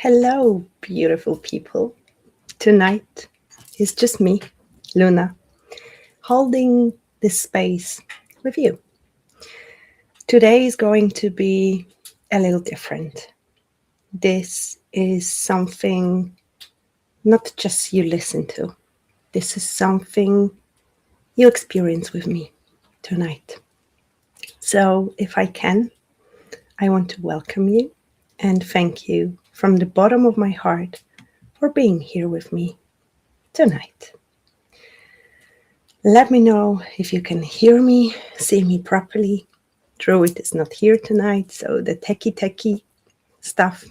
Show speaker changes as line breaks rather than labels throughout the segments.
Hello, beautiful people. Tonight is just me, Luna, holding this space with you. Today is going to be a little different. This is something not just you listen to, this is something you experience with me tonight. So, if I can, I want to welcome you and thank you from the bottom of my heart for being here with me tonight. Let me know if you can hear me, see me properly. Druid is not here tonight, so the techie stuff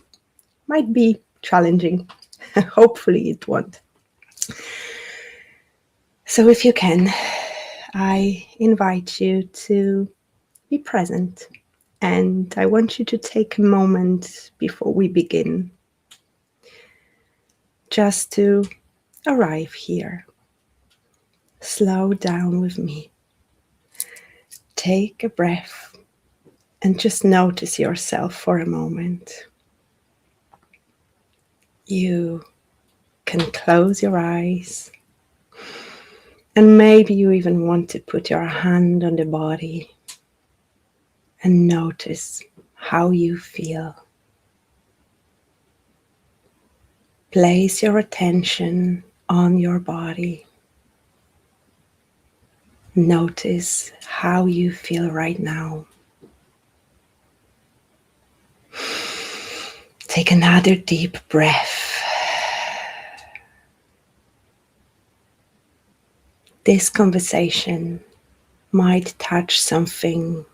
might be challenging. Hopefully it won't. So if you can, I invite you to be present, and I want you to take a moment before we begin just to arrive here. Slow down with me. Take a breath and just notice yourself for a moment. You can close your eyes, and maybe you even want to put your hand on the body and notice how you feel. Place your attention on your body. Notice how you feel right now. Take another deep breath. This conversation might touch something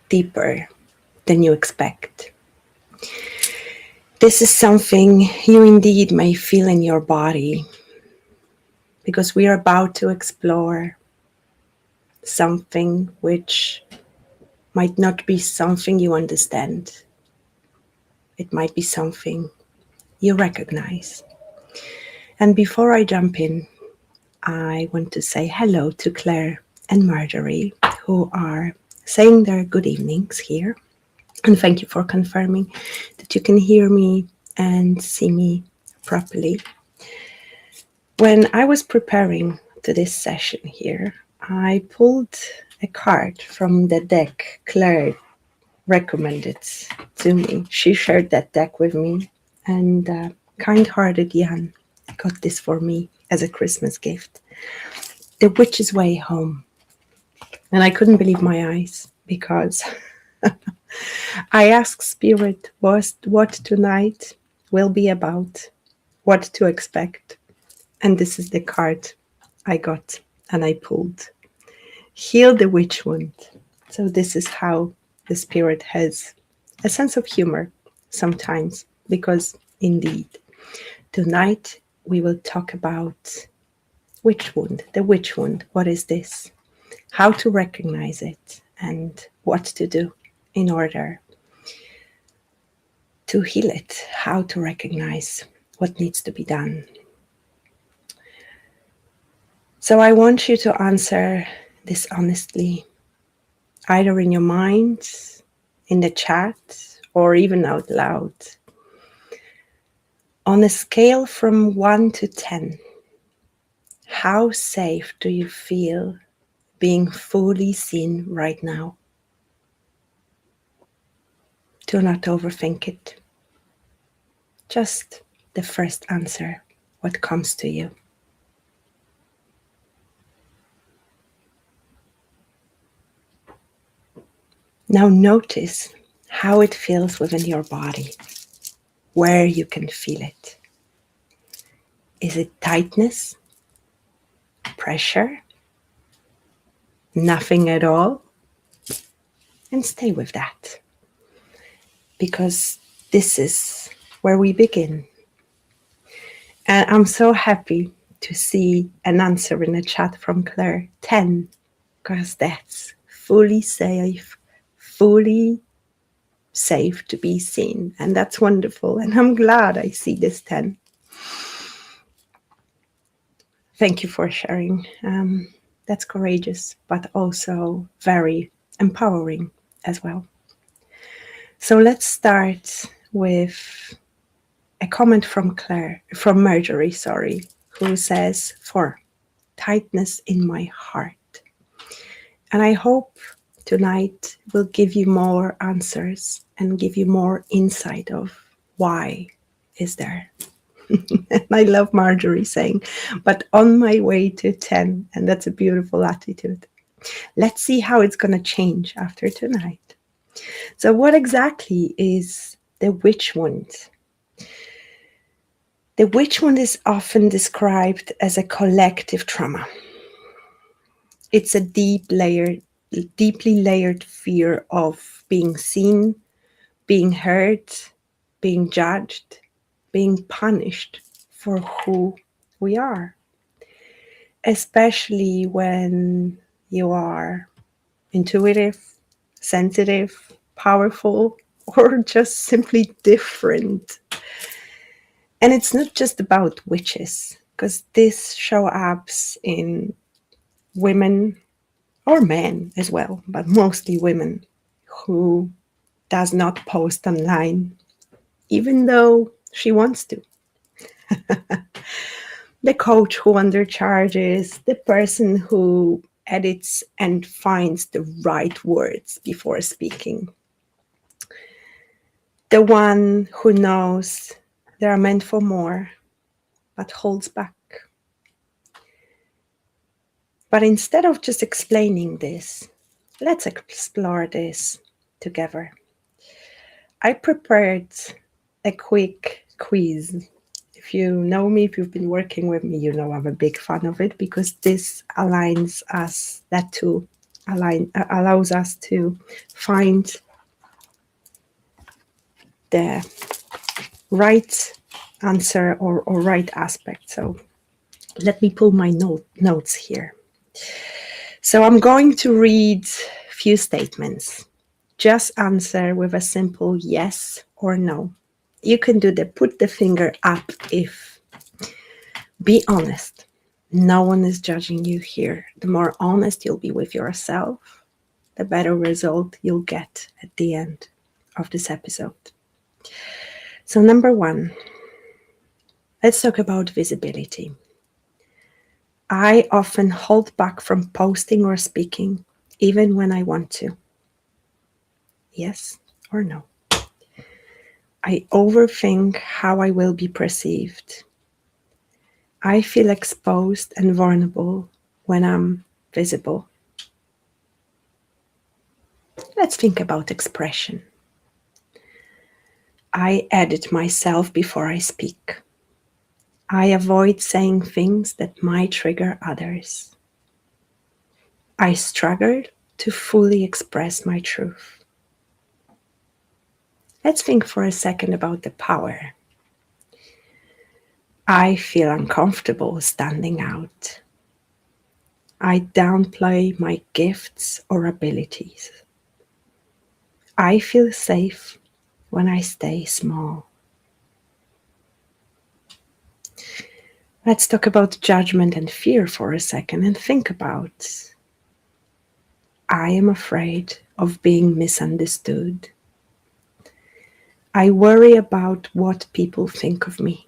deeper than you expect. This is something you indeed may feel in your body, because we are about to explore something which might not be something you understand. It might be something you recognize. And before I jump in, I want to say hello to Claire and Marjorie, who are saying their good evenings here. And thank you for confirming that you can hear me and see me properly. When I was preparing to this session here, I pulled a card from the deck Claire recommended to me. She shared that deck with me, and kind-hearted Jan got this for me as a Christmas gift. The Witch's Way Home. And I couldn't believe my eyes, because I asked Spirit what tonight will be about, what to expect. And this is the card I got and I pulled. Heal the Witch Wound. So this is how the Spirit has a sense of humor sometimes, because indeed, tonight we will talk about witch wound, the witch wound. What is this? How to recognize it and what to do in order to heal it, how to recognize what needs to be done. So I want you to answer this honestly, either in your mind, in the chat, or even out loud. On a scale from 1 to 10, how safe do you feel being fully seen right now? Do not overthink it. Just the first answer, what comes to you. Now notice how it feels within your body, where you can feel it. Is it tightness, pressure, nothing at all? And stay with that, because this is where we begin. And I'm so happy to see an answer in the chat from Claire, 10, because that's fully safe to be seen. And that's wonderful. And I'm glad I see this 10. Thank you for sharing. That's courageous, but also very empowering as well. So let's start with a comment from Marjorie, who says, for tightness in my heart. And I hope tonight will give you more answers and give you more insight of why is there. And I love Marjorie saying, but on my way to 10, and that's a beautiful attitude. Let's see how it's going to change after tonight. So what exactly is the witch wound? The witch wound is often described as a collective trauma. It's a deeply layered fear of being seen, being heard, being judged, being punished for who we are. Especially when you are intuitive, sensitive, powerful, or just simply different. And it's not just about witches, because this shows up in women or men as well, but mostly women who does not post online, even though she wants to. The coach who undercharges, the person who edits and finds the right words before speaking, the one who knows they are meant for more, but holds back. But instead of just explaining this, let's explore this together. I prepared a quick quiz. If you know me, if you've been working with me, you know I'm a big fan of it, because this allows us to find the right answer or right aspect. So let me pull my notes here. So I'm going to read a few statements. Just answer with a simple yes or no. You can do the put the finger up if. Be honest. No one is judging you here. The more honest you'll be with yourself, the better result you'll get at the end of this episode. So number 1, let's talk about visibility. I often hold back from posting or speaking, even when I want to. Yes or no? I overthink how I will be perceived. I feel exposed and vulnerable when I'm visible. Let's think about expression. I edit myself before I speak. I avoid saying things that might trigger others. I struggle to fully express my truth. Let's think for a second about the power. I feel uncomfortable standing out. I downplay my gifts or abilities. I feel safe when I stay small. Let's talk about judgment and fear for a second and think about, I am afraid of being misunderstood. I worry about what people think of me.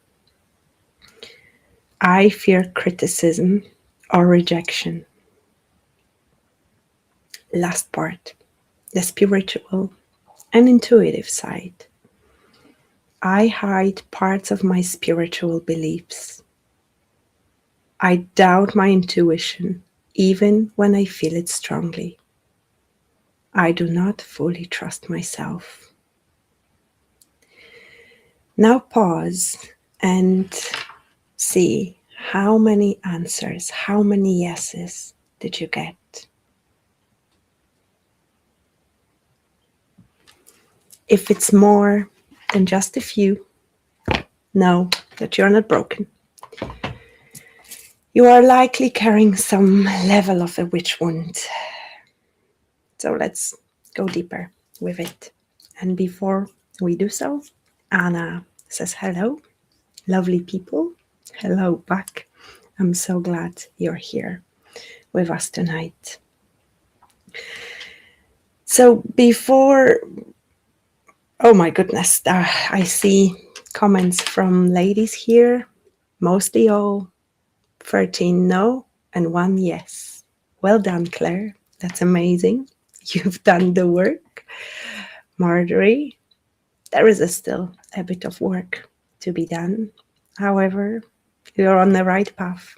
I fear criticism or rejection. Last part, the spiritual and intuitive side. I hide parts of my spiritual beliefs. I doubt my intuition even when I feel it strongly. I do not fully trust myself. Now pause and see how many answers, how many yeses did you get? If it's more than just a few, know that you're not broken. You are likely carrying some level of a witch wound. So let's go deeper with it. And before we do so, Anna says hello, lovely people. Hello back. I'm so glad you're here with us tonight. So before Oh my goodness. I see comments from ladies here, mostly all 13 no and 1 yes. Well done, Claire. That's amazing. You've done the work. Marjorie, there is still a bit of work to be done. However, you're on the right path.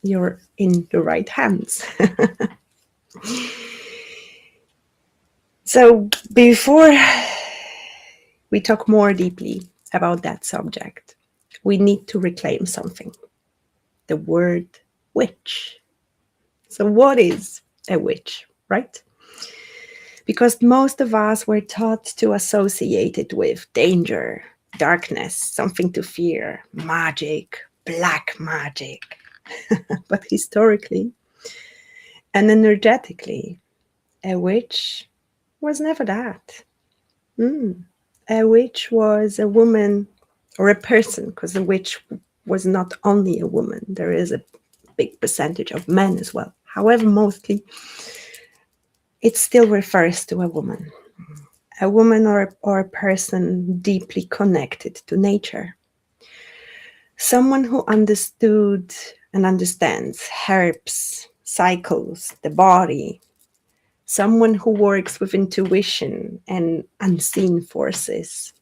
You're in the right hands. So, before we talk more deeply about that subject, we need to reclaim something, the word witch. So, what is a witch, right? Because most of us were taught to associate it with danger, darkness, something to fear, magic, black magic. But historically and energetically, a witch was never that. A witch was a woman or a person, because a witch was not only a woman. There is a big percentage of men as well. However, mostly it still refers to a woman or a person deeply connected to nature. Someone who understood and understands herbs, cycles, the body. Someone who works with intuition and unseen forces.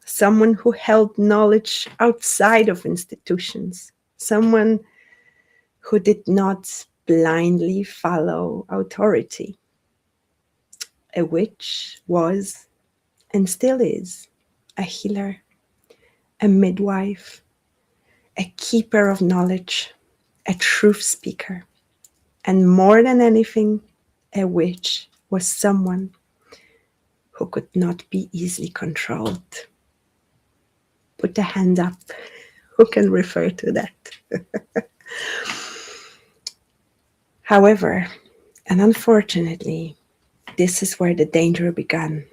Someone who held knowledge outside of institutions. Someone who did not blindly follow authority. A witch was and still is a healer, a midwife, a keeper of knowledge, a truth speaker. And more than anything, a witch was someone who could not be easily controlled. Put the hand up. Who can refer to that? However, and unfortunately, this is where the danger began.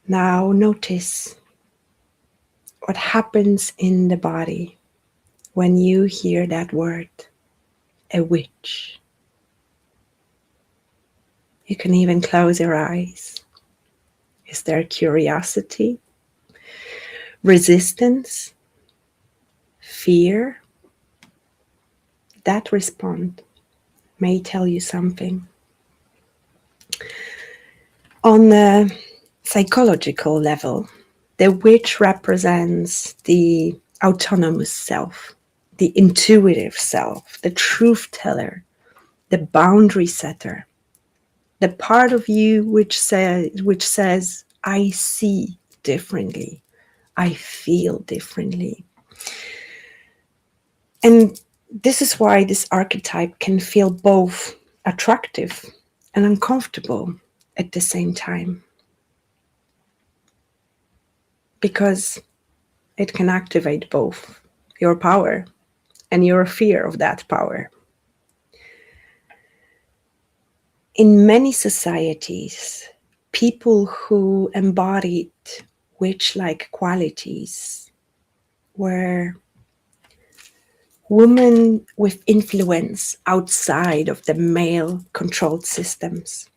Now notice what happens in the body when you hear that word, a witch. You can even close your eyes. Is there curiosity, resistance, fear? That response may tell you something. On a psychological level, the witch represents the autonomous self, the intuitive self, the truth teller, the boundary setter, the part of you which says, I see differently, I feel differently. And this is why this archetype can feel both attractive and uncomfortable at the same time. Because it can activate both your power and your fear of that power. In many societies, people who embodied witch-like qualities were women with influence outside of the male-controlled systems,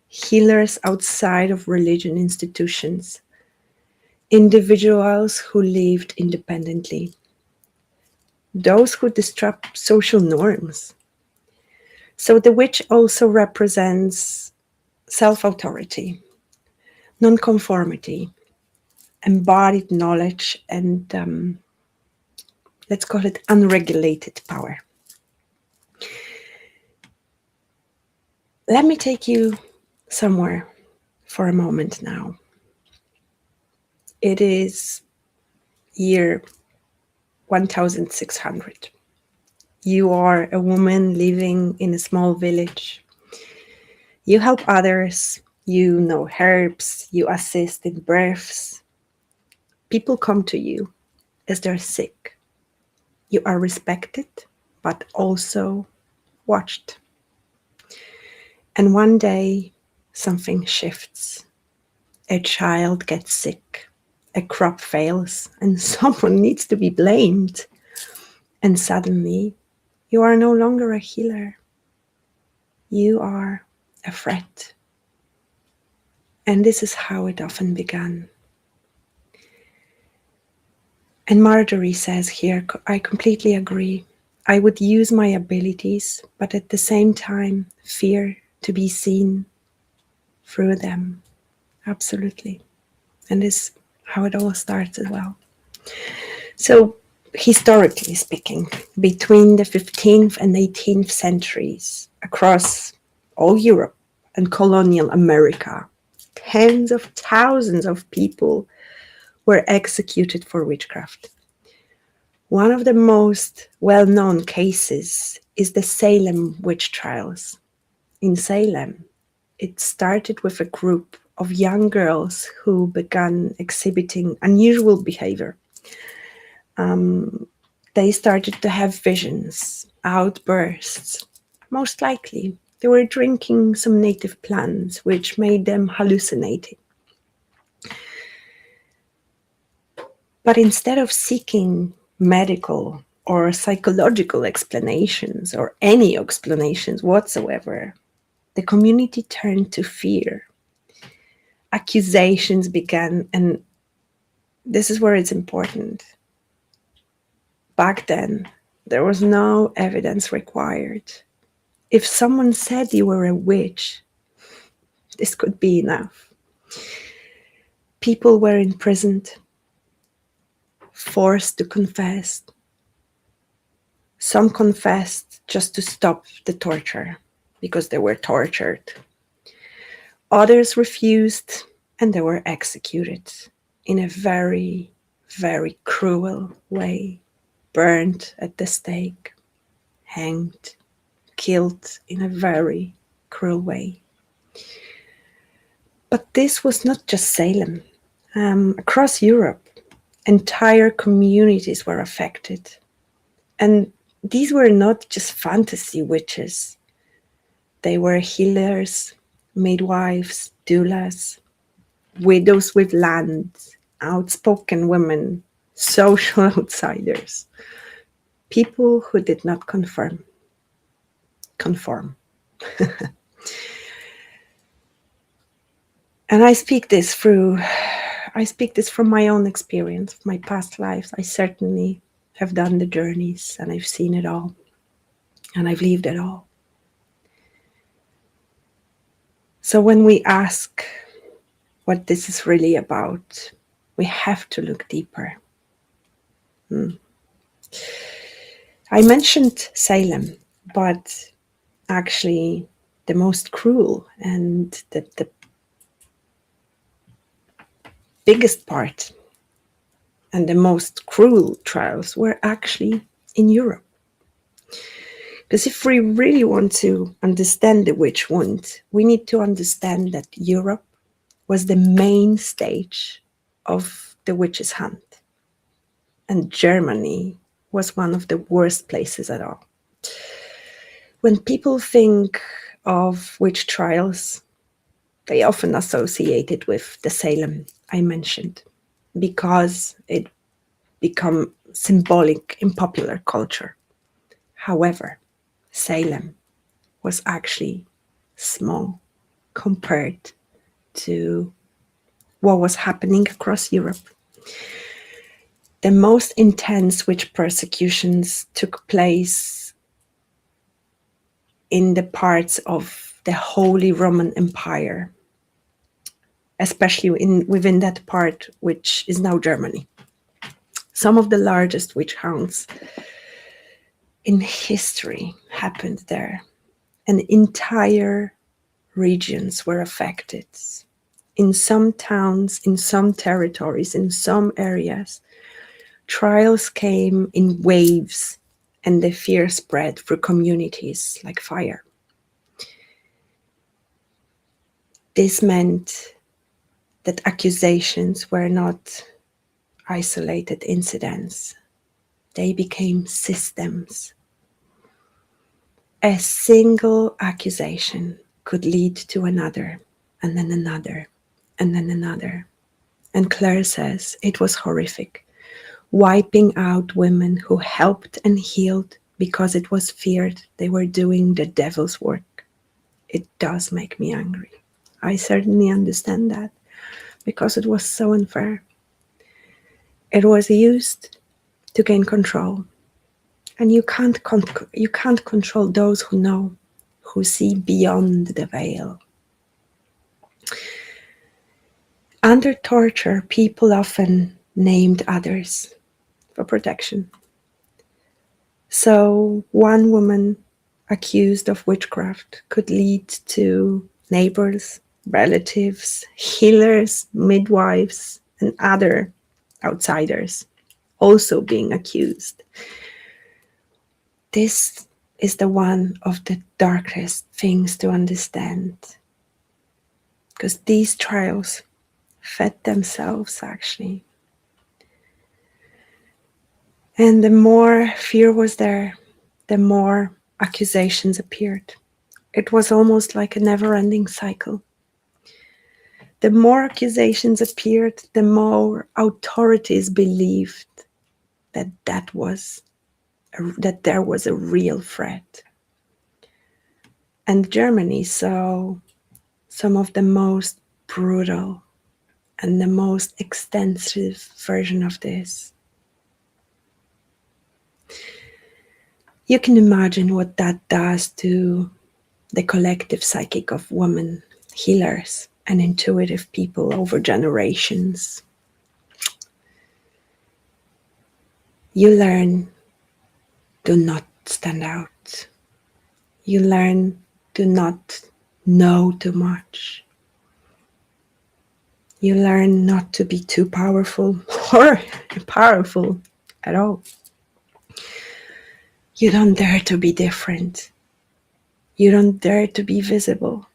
healers outside of religion institutions, individuals who lived independently, those who disrupt social norms. So the witch also represents self-authority, nonconformity, embodied knowledge, and let's call it unregulated power. Let me take you somewhere for a moment now. It is year 1600. You are a woman living in a small village. You help others, you know herbs, you assist in births. People come to you as they're sick. You are respected, but also watched. And one day, something shifts. A child gets sick, a crop fails, and someone needs to be blamed. And suddenly, you are no longer a healer. You are a threat. And this is how it often began. And Marjorie says here, I completely agree. I would use my abilities, but at the same time, fear to be seen through them. Absolutely. And this is how it all starts as well. So, historically speaking, between the 15th and 18th centuries, across all Europe and colonial America, tens of thousands of people were executed for witchcraft. One of the most well-known cases is the Salem witch trials. In Salem, it started with a group of young girls who began exhibiting unusual behavior. They started to have visions, outbursts. Most likely, they were drinking some native plants, which made them hallucinating. But instead of seeking medical or psychological explanations or any explanations whatsoever, the community turned to fear. Accusations began, and this is where it's important. Back then, there was no evidence required. If someone said you were a witch, this could be enough. People were imprisoned, forced to confess. Some confessed just to stop the torture because they were tortured. Others refused and they were executed in a very, very cruel way. Burned at the stake, hanged, killed in a very cruel way. But this was not just Salem. Across Europe, entire communities were affected. And these were not just fantasy witches. They were healers, midwives, doulas, widows with land, outspoken women, social outsiders, people who did not conform. And I speak this from my own experience, my past lives. I certainly have done the journeys and I've seen it all and I've lived it all. So when we ask what this is really about, we have to look deeper. I mentioned Salem, but actually the most cruel and the biggest part and the most cruel trials were actually in Europe. Because if we really want to understand the witch wound, we need to understand that Europe was the main stage of the witch's hunt. And Germany was one of the worst places at all. When people think of witch trials, they often associate it with the Salem I mentioned, because it become symbolic in popular culture. However, Salem was actually small compared to what was happening across Europe. The most intense witch persecutions took place in the parts of the Holy Roman Empire, especially within that part which is now Germany. Some of the largest witch hunts in history happened there, and entire regions were affected. In some towns, in some territories, in some areas, trials came in waves and the fear spread through communities like fire. This meant that accusations were not isolated incidents. They became systems. A single accusation could lead to another, and then another, and then another. And Claire says it was horrific, wiping out women who helped and healed because it was feared they were doing the devil's work. It does make me angry. I certainly understand that because it was so unfair. It was used to gain control. And you can't control those who know, who see beyond the veil. Under torture, people often named others for protection. So one woman accused of witchcraft could lead to neighbors, relatives, healers, midwives, and other outsiders also being accused. This is the one of the darkest things to understand, because these trials fed themselves actually. And the more fear was there, the more accusations appeared. It was almost like a never-ending cycle. The more accusations appeared, the more authorities believed that there was a real threat. And Germany saw some of the most brutal and the most extensive version of this. You can imagine what that does to the collective psychic of women, healers, and intuitive people over generations. You learn to not stand out. You learn to not know too much. You learn not to be too powerful or powerful at all. You don't dare to be different. You don't dare to be visible.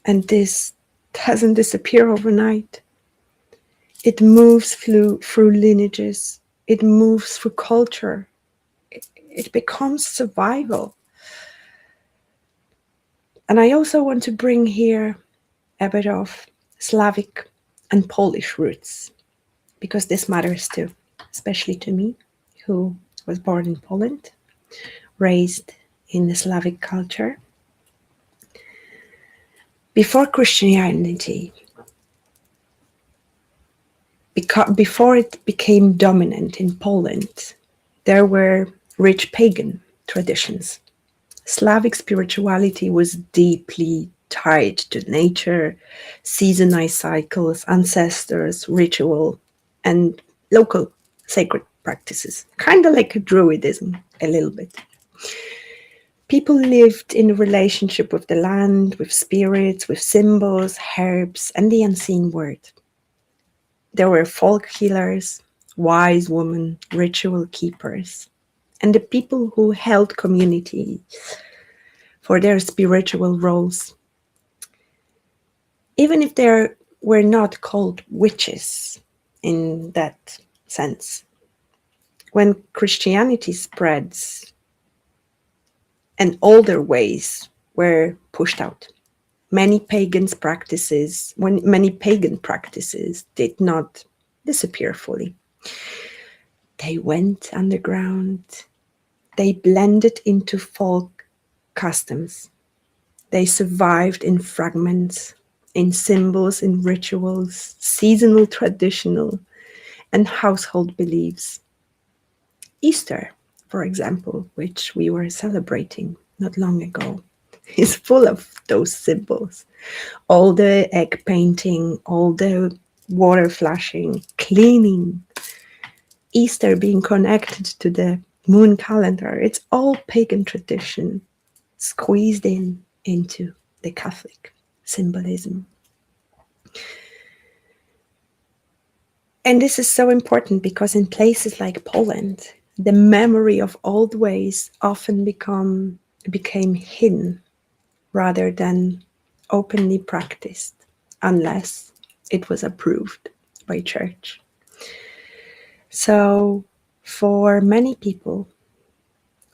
And this doesn't disappear overnight. It moves through lineages. It moves through culture. It becomes survival. And I also want to bring here a bit of Slavic and Polish roots, because this matters too, especially to me, who was born in Poland, raised in the Slavic culture. Before Christianity, before it became dominant in Poland, there were rich pagan traditions. Slavic spirituality was deeply tied to nature, seasonal cycles, ancestors, ritual, and local sacred practices. Kind of like a druidism, a little bit. People lived in a relationship with the land, with spirits, with symbols, herbs, and the unseen world. There were folk healers, wise women, ritual keepers, and the people who held community for their spiritual roles. Even if they were not called witches in that sense. When Christianity spreads and older ways were pushed out, many pagan practices did not disappear fully. They went underground. They blended into folk customs. They survived in fragments, in symbols, in rituals, seasonal, traditional, and household beliefs. Easter, for example, which we were celebrating not long ago, is full of those symbols. All the egg painting, all the water flashing, cleaning, Easter being connected to the moon calendar. It's all pagan tradition squeezed into the Catholic symbolism. And this is so important because in places like Poland, the memory of old ways often became hidden rather than openly practiced, unless it was approved by church. So for many people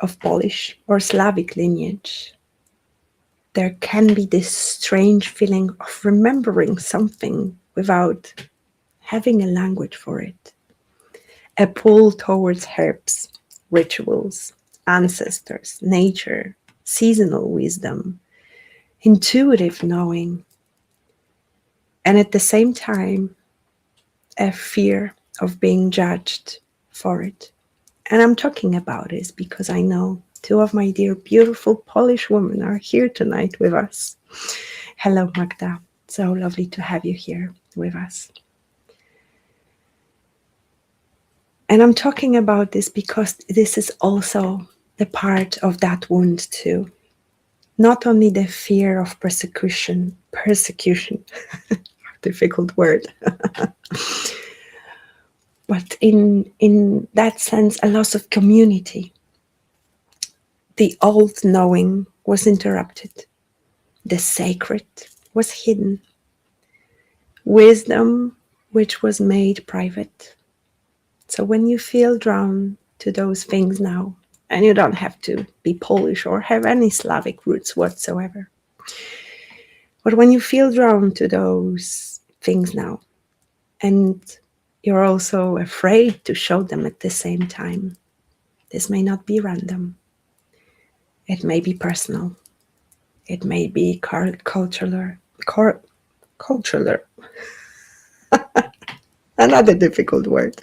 of Polish or Slavic lineage, there can be this strange feeling of remembering something without having a language for it. A pull towards herbs, rituals, ancestors, nature, seasonal wisdom, intuitive knowing, And at the same time, a fear of being judged for it. And I'm talking about this because I know two of my dear, beautiful Polish women are here tonight with us. Hello, Magda. So lovely to have you here with us. And I'm talking about this because this is also the part of that wound too. Not only the fear of persecution, difficult word, but in that sense, a loss of community. The old knowing was interrupted. The sacred was hidden. Wisdom, which was made private. So when you feel drawn to those things now, and you don't have to be Polish or have any Slavic roots whatsoever, but when you feel drawn to those things now, and you're also afraid to show them at the same time, this may not be random. It may be personal. It may be cultural. Another difficult word.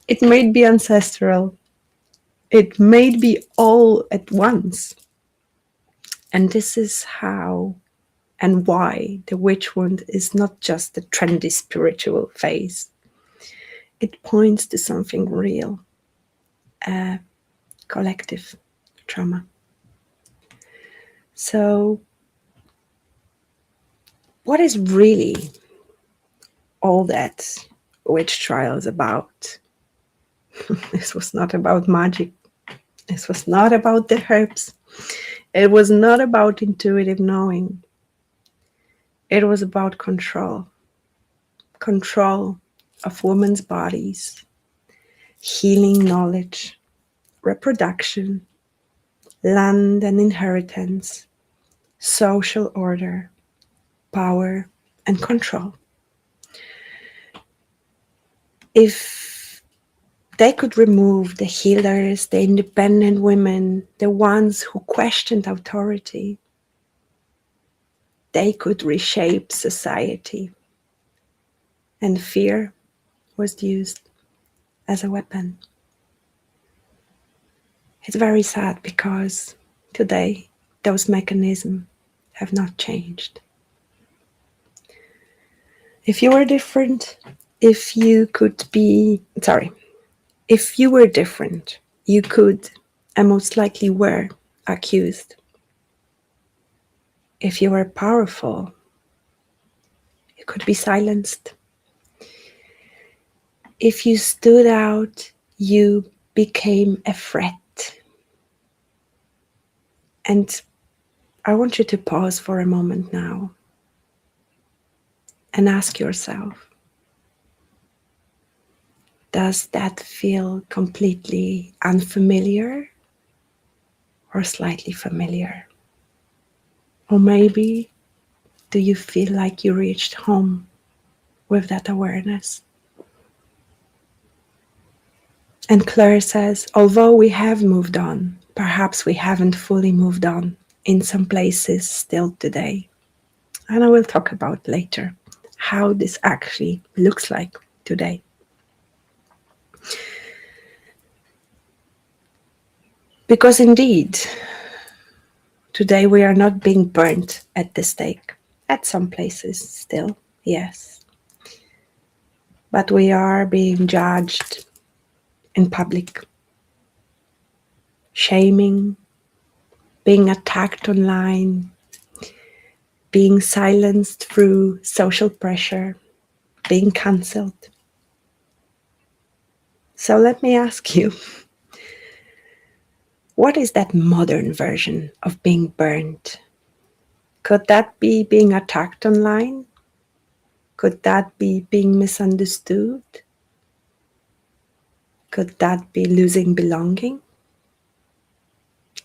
It may be ancestral. It may be all at once. And this is how and why the witch wound is not just a trendy spiritual phase. It points to something real, a collective trauma. So, what is really all that witch trial is about? This was not about magic. This was not about the herbs. It was not about intuitive knowing. It was about control. Control of women's bodies, healing knowledge, reproduction, land and inheritance, social order, power, and control. If they could remove the healers, the independent women, the ones who questioned authority, they could reshape society. And fear was used as a weapon. It's very sad because today those mechanisms have not changed. If you were different, if you were different, you could, and most likely were, accused. If you were powerful, you could be silenced. If you stood out, you became a threat. And I want you to pause for a moment now and ask yourself, does that feel completely unfamiliar or slightly familiar? Or maybe do you feel like you reached home with that awareness? And Claire says, although we have moved on, perhaps we haven't fully moved on in some places still today. And I will talk about later how this actually looks like today. Because indeed, today we are not being burnt at the stake. At some places still, yes. But we are being judged in public, shaming, being attacked online, being silenced through social pressure, being cancelled. So let me ask you, what is that modern version of being burnt? Could that be being attacked online? Could that be being misunderstood? Could that be losing belonging?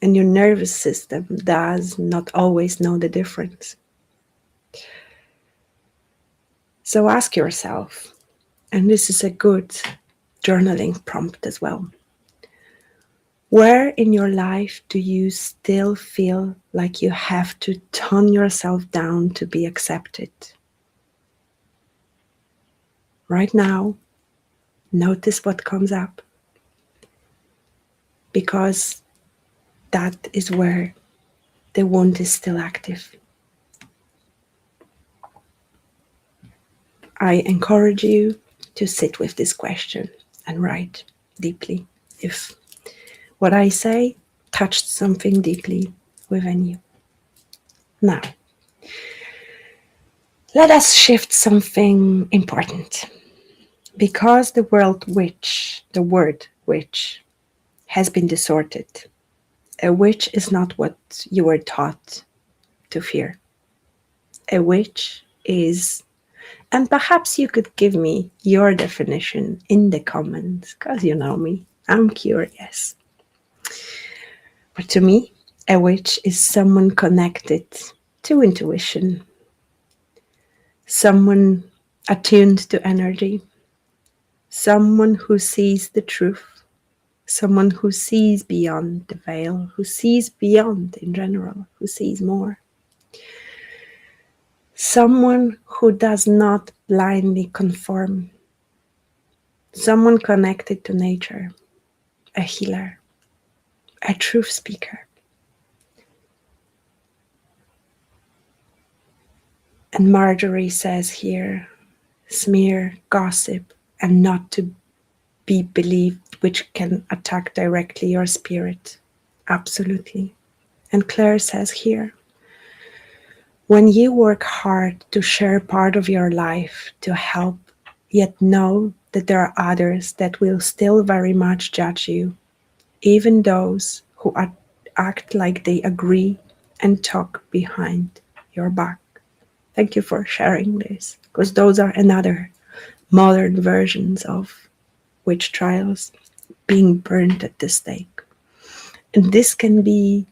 And your nervous system does not always know the difference. So ask yourself, and this is a good journaling prompt as well. Where in your life do you still feel like you have to tone yourself down to be accepted? right now, notice what comes up, because that is where the wound is still active. I encourage you to sit with this question and write deeply if what I say touched something deeply within you. Now, let us shift something important, because the word witch, has been distorted. A witch is not what you were taught to fear. A witch is, and perhaps you could give me your definition in the comments, because you know me, I'm curious. But to me, a witch is someone connected to intuition, someone attuned to energy, someone who sees the truth, someone who sees beyond the veil, who sees beyond in general, who sees more. Someone who does not blindly conform, someone connected to nature, a healer, a truth speaker. And Marjorie says here, smear, gossip, and not to be believed, which can attack directly your spirit. Absolutely. And Claire says here, when you work hard to share part of your life to help, yet know that there are others that will still very much judge you, even those who act like they agree and talk behind your back. Thank you for sharing this, because those are another modern versions of witch trials being burned at the stake. And this can be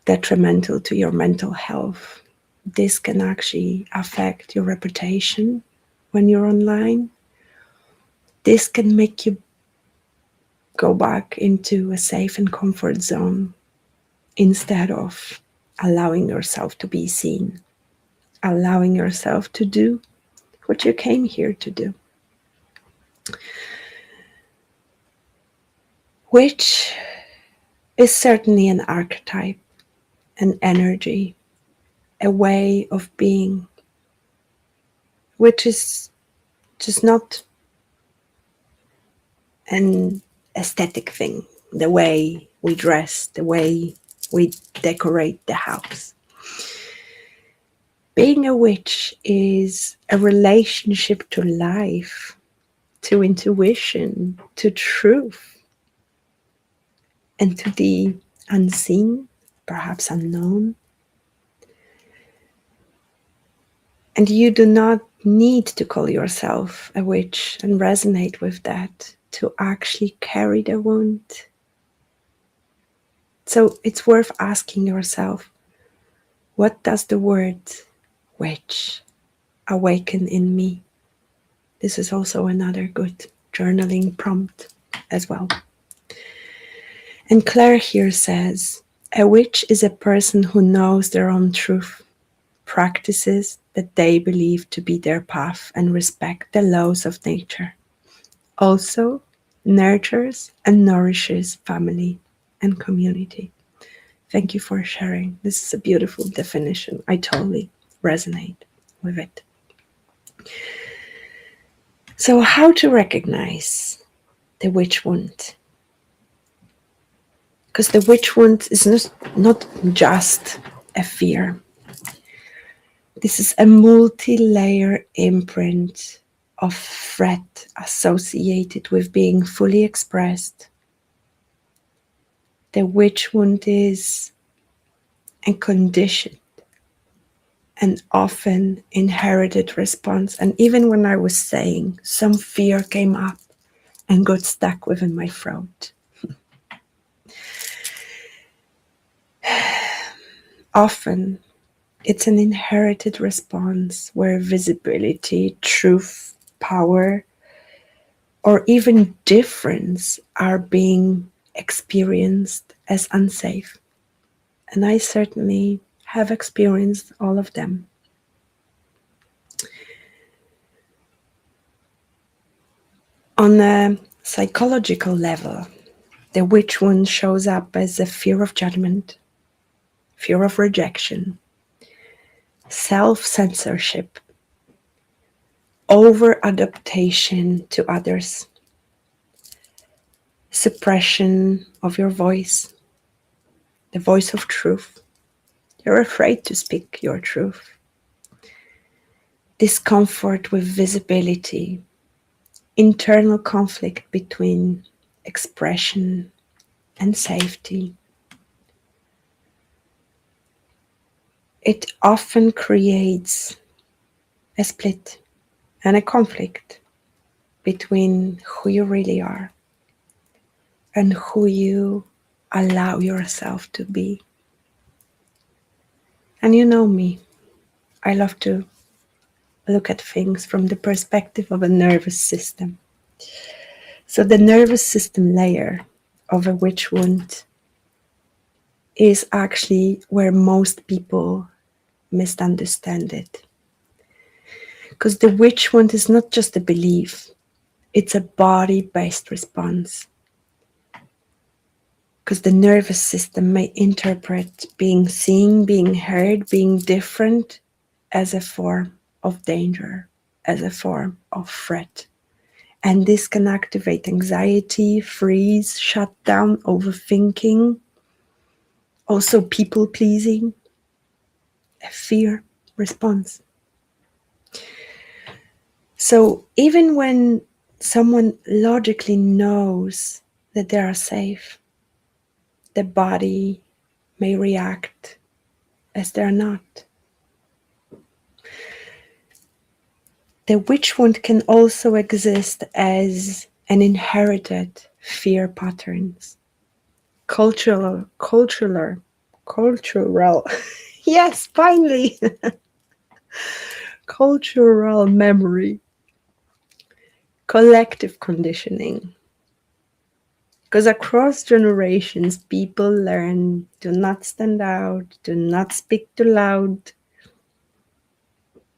detrimental to your mental health. This can actually affect your reputation when you're online. This can make you go back into a safe and comfort zone instead of allowing yourself to be seen, allowing yourself to do what you came here to do. Which is certainly an archetype, an energy, a way of being, which is just not an aesthetic thing, the way we dress, the way we decorate the house. Being a witch is a relationship to life, to intuition, to truth, and to the unseen, perhaps unknown. And you do not need to call yourself a witch and resonate with that to actually carry the wound. So it's worth asking yourself, what does the word witch awaken in me? This is also another good journaling prompt as well. And Claire here says, a witch is a person who knows their own truth, practices that they believe to be their path, and respect the laws of nature. Also nurtures and nourishes family and community. Thank you for sharing. This is a beautiful definition. I totally resonate with it. So, how to recognize the witch wound? Because the witch wound is not just a fear. This is a multi-layer imprint of threat associated with being fully expressed. The witch wound is a conditioned and often inherited response. And even when I was saying, some fear came up and got stuck within my throat. Often it's an inherited response where visibility, truth, power, or even difference are being experienced as unsafe. And I certainly have experienced all of them. On a psychological level, the witch wound shows up as a fear of judgment, fear of rejection, self-censorship, over-adaptation to others, suppression of your voice, the voice of truth. You're afraid to speak your truth. Discomfort with visibility, internal conflict between expression and safety. It often creates a split and a conflict between who you really are and who you allow yourself to be. And you know me, I love to look at things from the perspective of a nervous system. So the nervous system layer of a witch wound is actually where most people misunderstand it. Because the witch wound is not just a belief, it's a body-based response. Because the nervous system may interpret being seen, being heard, being different as a form of danger, as a form of threat. And this can activate anxiety, freeze, shut down, overthinking, also people pleasing, a fear response. So even when someone logically knows that they are safe, the body may react as they're not. The witch wound can also exist as an inherited fear patterns, cultural, yes, finally, cultural memory, collective conditioning. Because across generations, people learn do not stand out, do not speak too loud,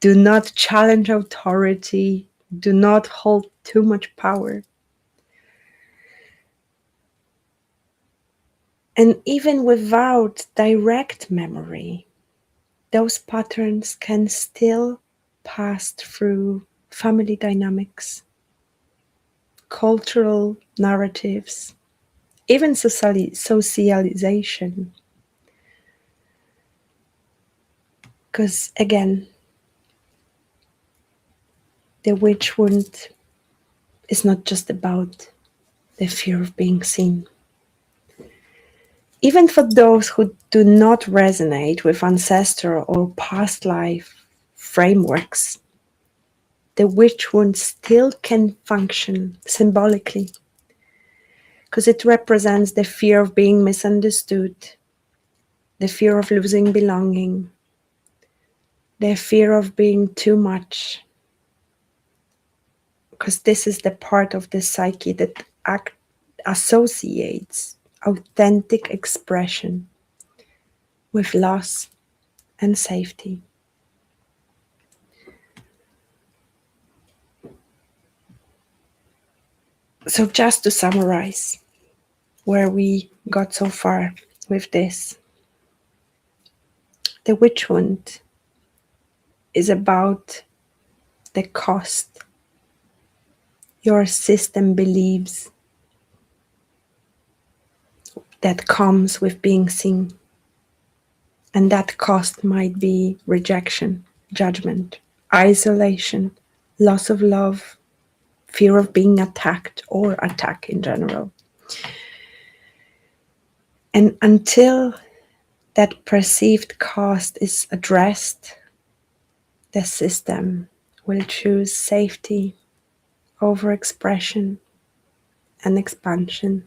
do not challenge authority, do not hold too much power. And even without direct memory, those patterns can still pass through family dynamics, cultural narratives, even socialization. Because again, the witch wound is not just about the fear of being seen. Even for those who do not resonate with ancestral or past life frameworks, the witch wound still can function symbolically because it represents the fear of being misunderstood, the fear of losing belonging, the fear of being too much, because this is the part of the psyche that associates authentic expression with loss and safety. So just to summarize where we got so far with this, the witch wound is about the cost your system believes that comes with being seen. And that cost might be rejection, judgment, isolation, loss of love, fear of being attacked or attack in general. And until that perceived cost is addressed, the system will choose safety over expression and expansion.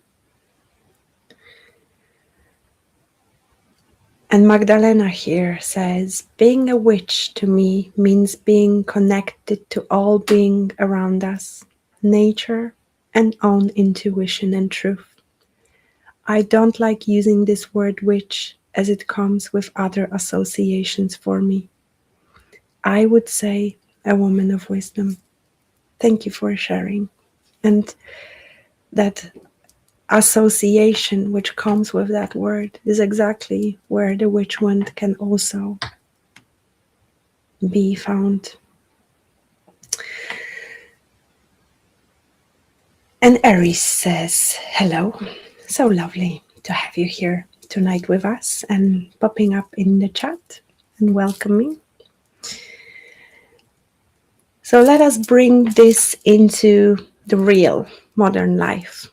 And Magdalena here says, being a witch to me means being connected to all being around us, nature and own intuition and truth. I don't like using this word witch as it comes with other associations for me. I would say a woman of wisdom. Thank you for sharing. And that association which comes with that word is exactly where the witch wand can also be found. And Aries says, hello, so lovely to have you here tonight with us and popping up in the chat and welcoming. So let us bring this into the real modern life,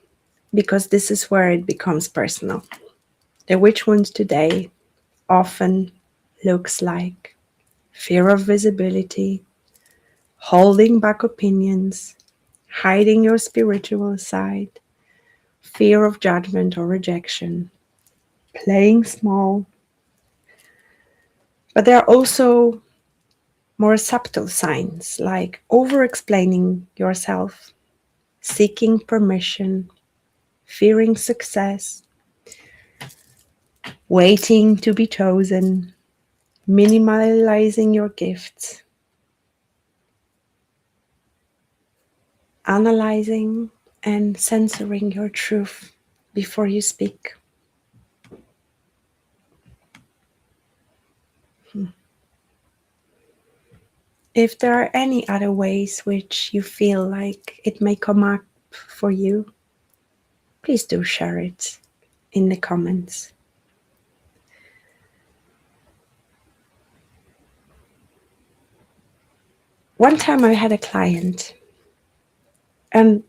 because this is where it becomes personal. The witch wound today often looks like fear of visibility, holding back opinions, hiding your spiritual side, fear of judgment or rejection, playing small. But there are also more subtle signs like over-explaining yourself, seeking permission, fearing success, waiting to be chosen, minimalizing your gifts, analyzing and censoring your truth before you speak. If there are any other ways which you feel like it may come up for you, please do share it in the comments. One time I had a client, and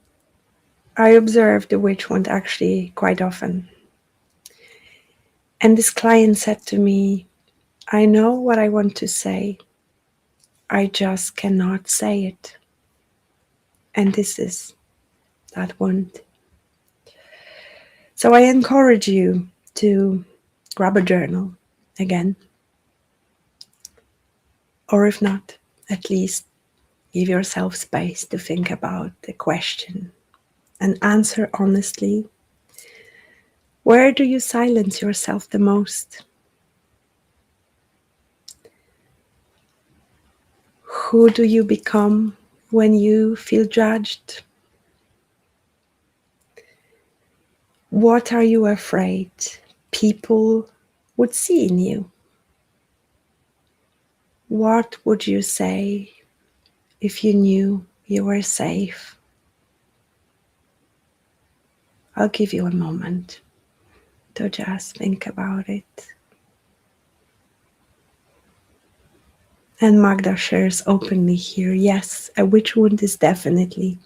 I observed the witch wound actually quite often. And this client said to me, I know what I want to say, I just cannot say it. And this is that wound. So I encourage you to grab a journal again. Or if not, at least give yourself space to think about the question and answer honestly. Where do you silence yourself the most? Who do you become when you feel judged? What are you afraid people would see in you? What would you say if you knew you were safe? I'll give you a moment to just think about it. And Magda shares openly here, yes, a witch wound is definitely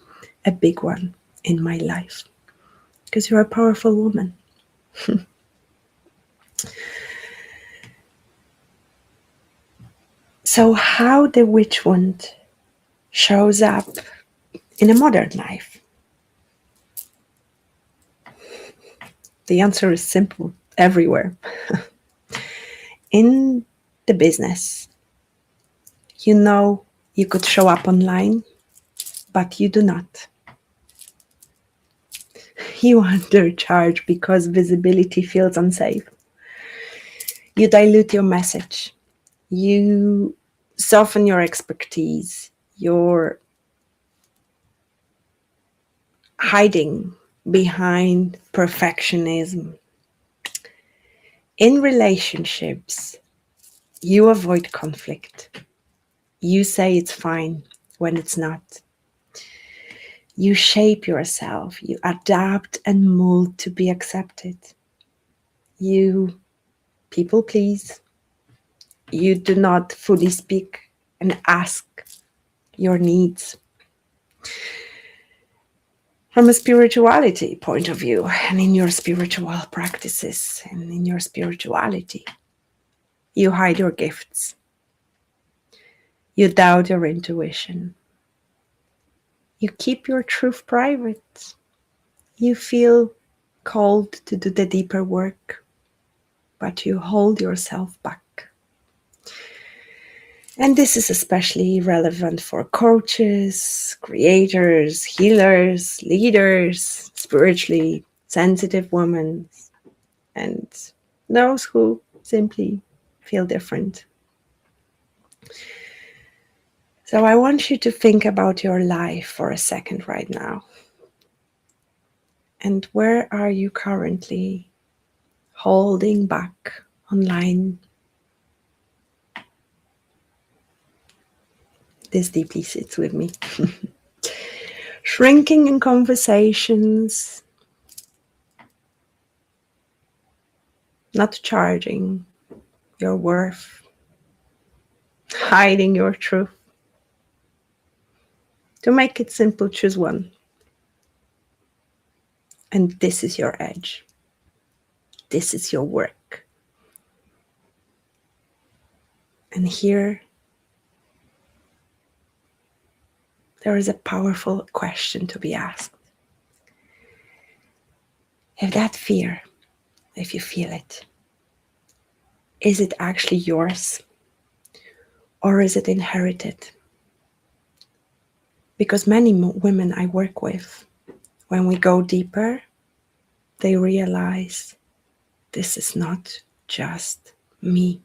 a big one in my life, because you're a powerful woman. So how the witch wound shows up in a modern life? The answer is simple, everywhere. In the business, you know you could show up online, but you do not. You undercharge because visibility feels unsafe. You dilute your message. You soften your expertise. You're hiding behind perfectionism. In relationships, you avoid conflict. You say it's fine when it's not. You shape yourself. You adapt and mold to be accepted. You people please. You do not fully speak and ask your needs. From a spirituality point of view, and in your spiritual practices and in your spirituality, you hide your gifts. You doubt your intuition. You keep your truth private. You feel called to do the deeper work, but you hold yourself back. And this is especially relevant for coaches, creators, healers, leaders, spiritually sensitive women, and those who simply feel different. So I want you to think about your life for a second right now. And where are you currently holding back online? This deeply sits with me. Shrinking in conversations, not charging your worth, hiding your truth. To make it simple, choose one. And this is your edge. This is your work. And here, there is a powerful question to be asked. If that fear, if you feel it, is it actually yours? Or is it inherited? Because many women I work with, when we go deeper, they realize this is not just me.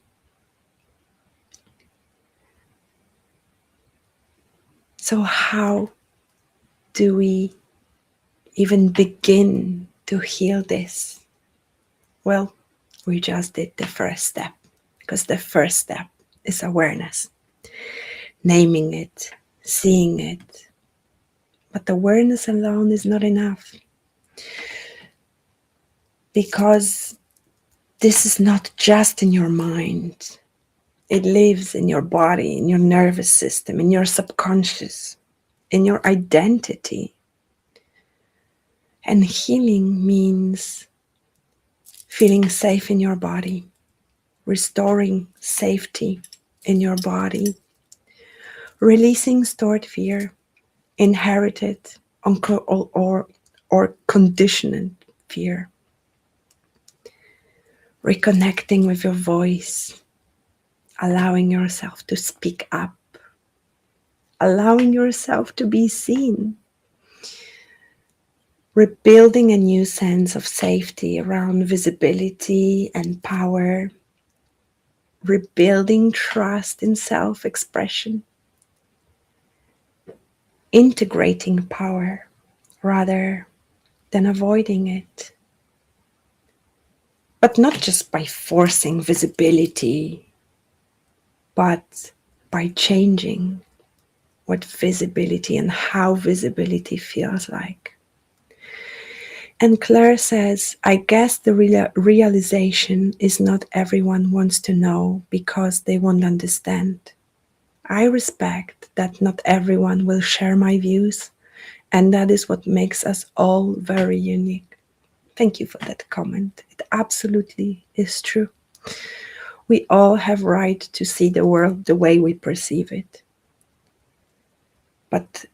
So how do we even begin to heal this? Well, we just did the first step, because the first step is awareness, naming it, seeing it. But awareness alone is not enough, because this is not just in your mind. It lives in your body, in your nervous system, in your subconscious, in your identity. And healing means feeling safe in your body, restoring safety in your body, releasing stored fear, inherited or conditioned fear, reconnecting with your voice, allowing yourself to speak up, allowing yourself to be seen, rebuilding a new sense of safety around visibility and power, rebuilding trust in self-expression, integrating power rather than avoiding it. But not just by forcing visibility, but by changing what visibility and how visibility feels like. And Claire says, I guess the realization is not everyone wants to know because they won't understand. I respect that not everyone will share my views, and that is what makes us all very unique. Thank you for that comment. It absolutely is true. We all have right to see the world the way we perceive it. But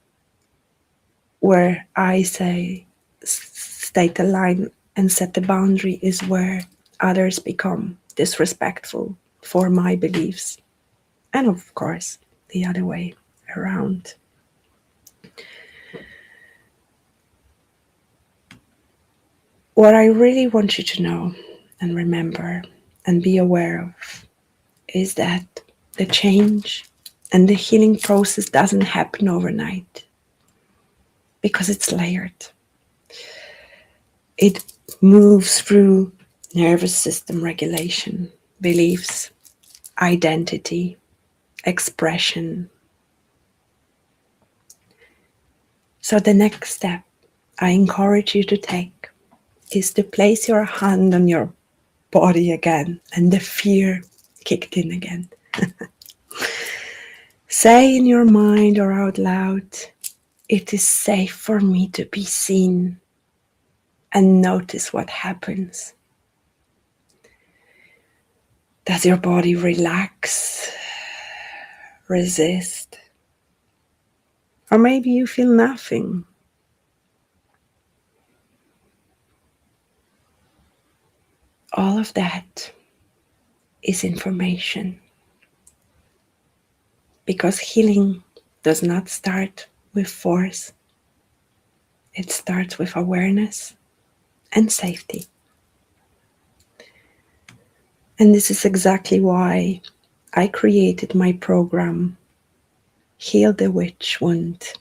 where I say state a line and set the boundary is where others become disrespectful for my beliefs. And of course, the other way around. What I really want you to know and remember and be aware of is that the change and the healing process doesn't happen overnight, because it's layered. It moves through nervous system regulation, beliefs, identity, expression. So the next step I encourage you to take is to place your hand on your body again, and the fear kicked in again. Say in your mind or out loud, it is safe for me to be seen, and notice what happens. Does your body relax, resist? Or maybe you feel nothing. All of that is information. Because healing does not start with force. It starts with awareness and safety. And this is exactly why I created my program, Heal the Witch Wound.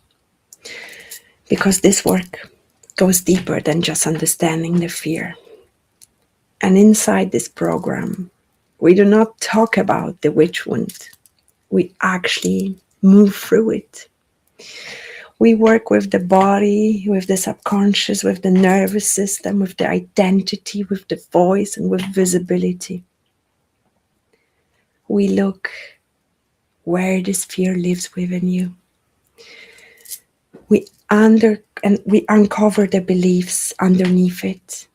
Because this work goes deeper than just understanding the fear. And inside this program, we do not talk about the witch wound. We actually move through it. We work with the body, with the subconscious, with the nervous system, with the identity, with the voice, and with visibility. We look where this fear lives within you. We uncover the beliefs underneath it.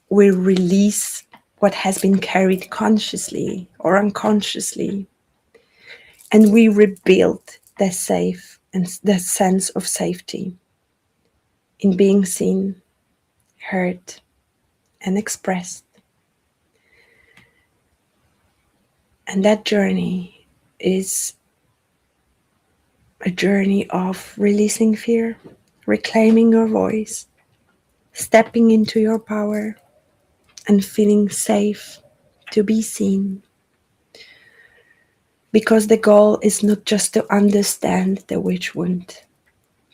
We release what has been carried consciously or unconsciously. And we rebuild the safe and the sense of safety in being seen, heard, and expressed. And that journey is a journey of releasing fear, reclaiming your voice, stepping into your power, and feeling safe to be seen. Because the goal is not just to understand the witch wound.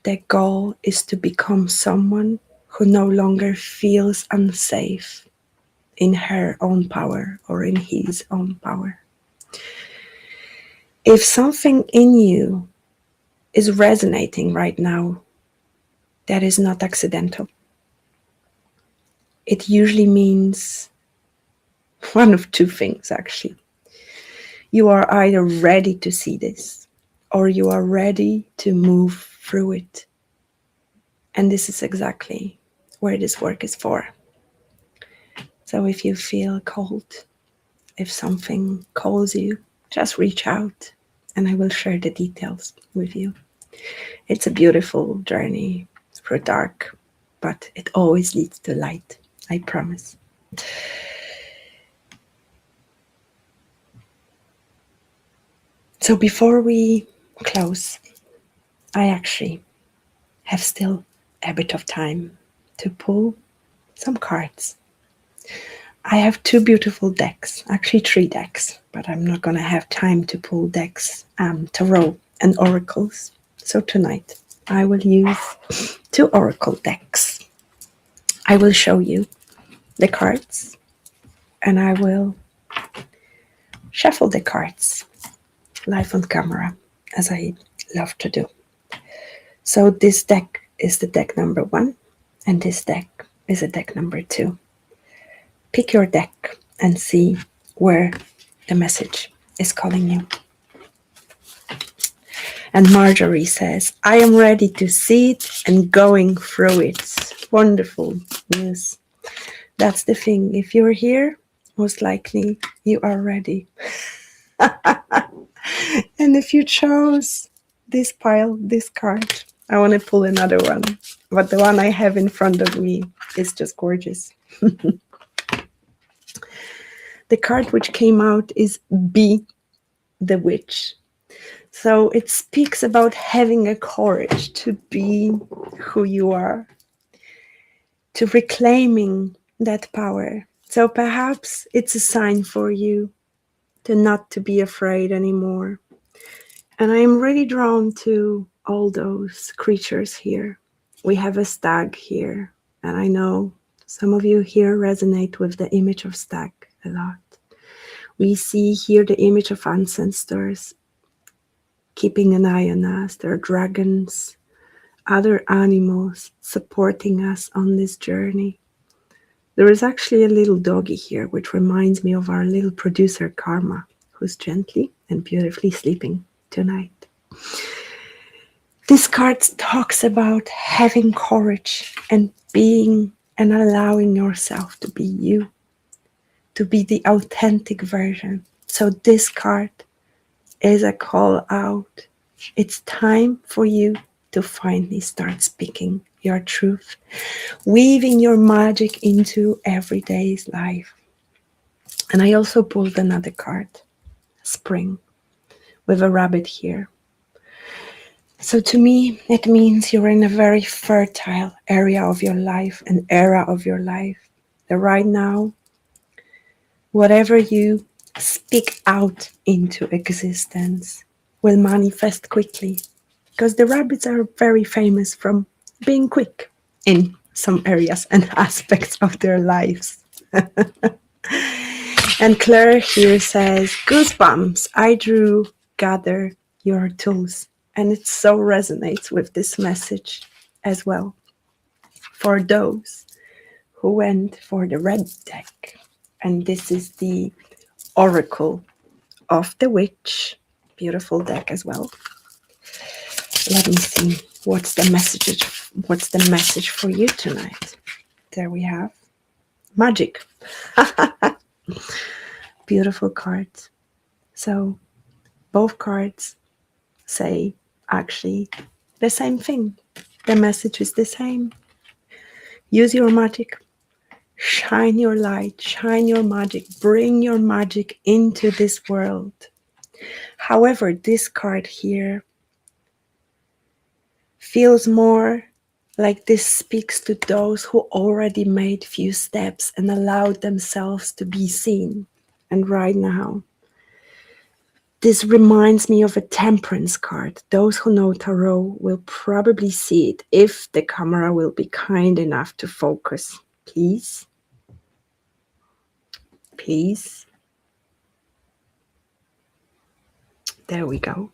The goal is to become someone who no longer feels unsafe in her own power or in his own power. If something in you is resonating right now, that is not accidental. It usually means one of two things, actually. You are either ready to see this or you are ready to move through it. And this is exactly where this work is for. So if you feel cold, if something calls you, just reach out and I will share the details with you. It's a beautiful journey through dark, but it always leads to light, I promise. So before we close, I actually have still a bit of time to pull some cards. I have two beautiful decks, actually 3 decks, but I'm not going to have time to pull decks, tarot and oracles. So tonight I will use 2 oracle decks. I will show you the cards and I will shuffle the cards live on camera, as I love to do. So this deck is the deck number 1 and this deck is a deck number 2. Pick your deck and see where the message is calling you. And Marjorie says, I am ready to see it and going through it. Wonderful news. That's the thing. If you're here, most likely you are ready. And if you chose this pile, this card, I want to pull another one. But the one I have in front of me is just gorgeous. The card which came out is Be the Witch. So it speaks about having a courage to be who you are, to reclaiming that power. So perhaps it's a sign for you to not to be afraid anymore. And I am really drawn to all those creatures here. We have a stag here, and I know some of you here resonate with the image of stag a lot. We see here the image of ancestors keeping an eye on us. There are dragons, other animals supporting us on this journey. There is actually a little doggy here, which reminds me of our little producer Karma, who's gently and beautifully sleeping tonight. This card talks about having courage and being and allowing yourself to be you, to be the authentic version. So this card is a call out. It's time for you to finally start speaking your truth, weaving your magic into everyday's life. And I also pulled another card, Spring, with a rabbit here. So to me, it means you're in a very fertile area of your life, an era of your life. That right now, whatever you speak out into existence will manifest quickly. Because the rabbits are very famous from being quick in some areas and aspects of their lives. And Claire here says, goosebumps, I drew, gather your tools. And it so resonates with this message as well. For those who went for the red deck. And this is the Oracle of the Witch. Beautiful deck as well. Let me see. What's the message for you tonight? There we have magic. Beautiful cards. So both cards say actually the same thing. The message is the same. Use your magic. Shine your light. Shine your magic. Bring your magic into this world. However, this card here feels more like this speaks to those who already made few steps and allowed themselves to be seen. And right now, this reminds me of a temperance card. Those who know tarot will probably see it if the camera will be kind enough to focus. Please. Please. There we go.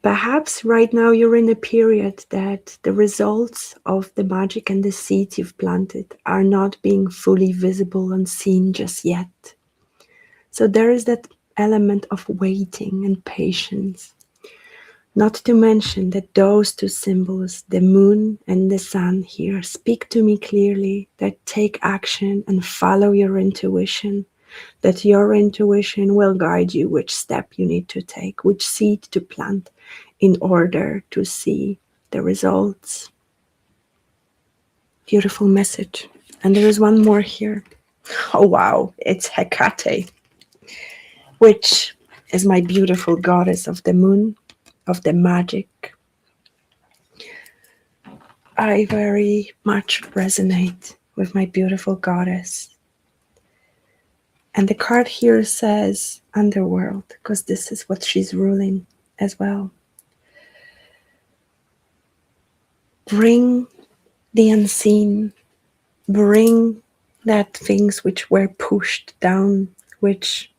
Perhaps right now you're in a period that the results of the magic and the seeds you've planted are not being fully visible and seen just yet. So there is that element of waiting and patience. Not to mention that those two symbols, the moon and the sun here, speak to me clearly that take action and follow your intuition, that your intuition will guide you which step you need to take, which seed to plant in order to see the results. Beautiful message. And there is one more here. Oh wow, it's Hecate, which is my beautiful goddess of the moon, of the magic. I very much resonate with my beautiful goddess. And the card here says underworld, because this is what she's ruling as well. Bring the unseen, bring that things which were pushed down, which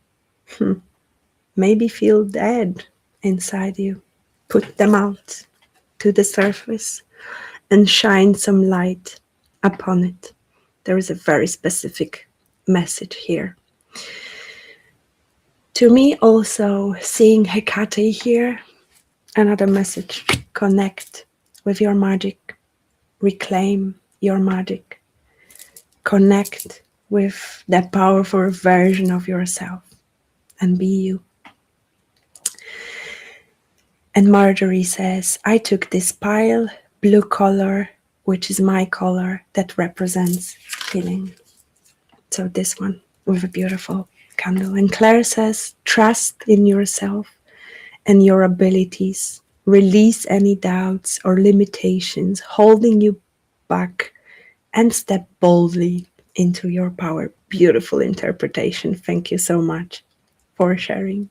maybe feel dead inside you. Put them out to the surface and shine some light upon it. There is a very specific message here. To me also, seeing Hecate here, another message: connect with your magic, reclaim your magic, connect with that powerful version of yourself and be you. And Marjorie says, I took this pile, blue color, which is my color, that represents healing. So this one with a beautiful candle. And Claire says, trust in yourself and your abilities. Release any doubts or limitations holding you back and step boldly into your power. Beautiful interpretation. Thank you so much for sharing.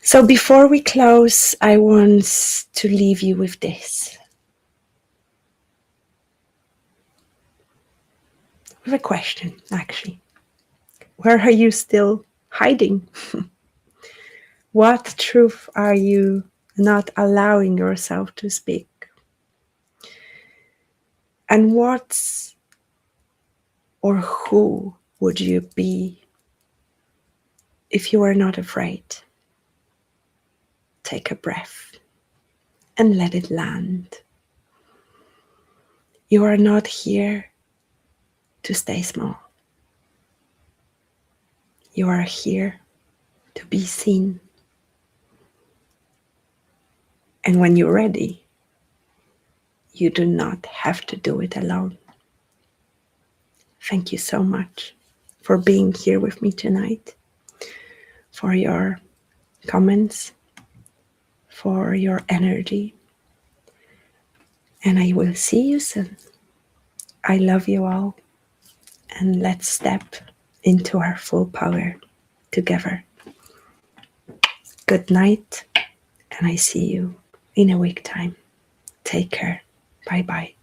So before we close, I want to leave you with this. With a question, actually. Where are you still hiding? What truth are you not allowing yourself to speak? And what or who would you be if you were not afraid? Take a breath and let it land. You are not here to stay small. You are here to be seen. And when you're ready, you do not have to do it alone. Thank you so much for being here with me tonight, for your comments, for your energy. And I will see you soon. I love you all. And let's step into our full power together. Good night. And I see you in a week time. Take care. Bye bye.